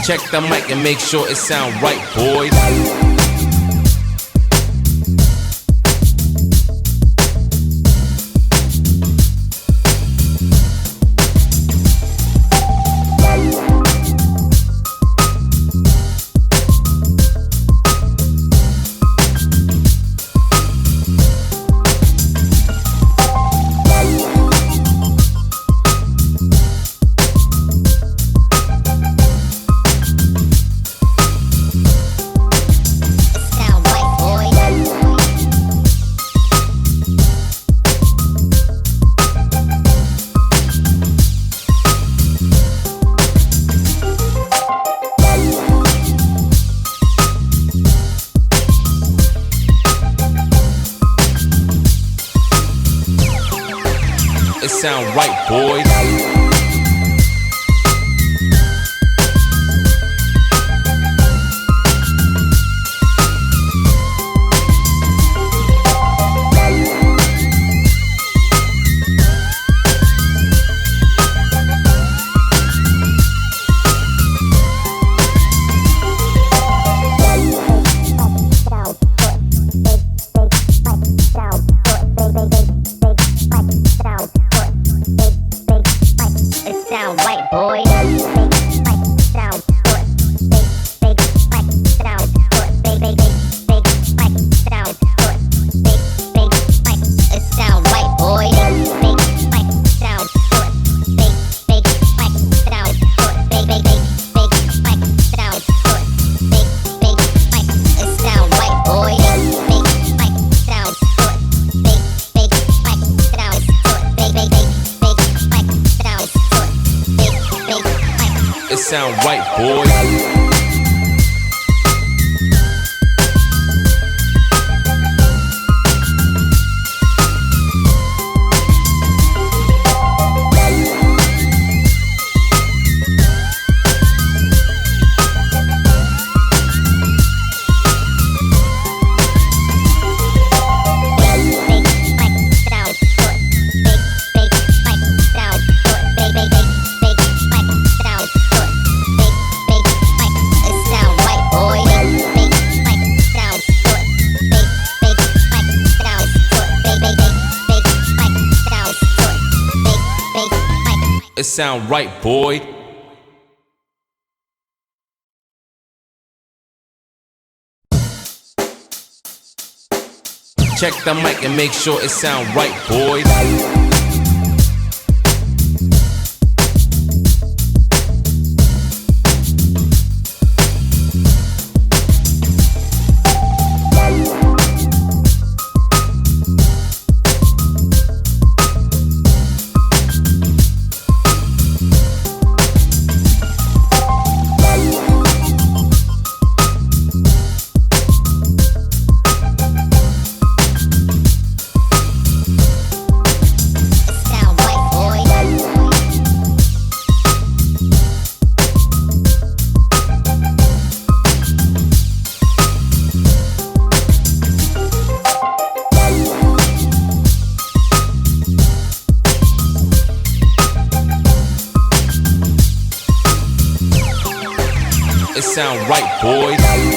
Check the mic and make sure it sound right, boys. It sound right, boys. Sound white, boy. Sound it sound white, boy. It sound white, boy. It sound right, boys. It sound right, boy. Check the mic and make sure it sound right, boys. It sound right, boys.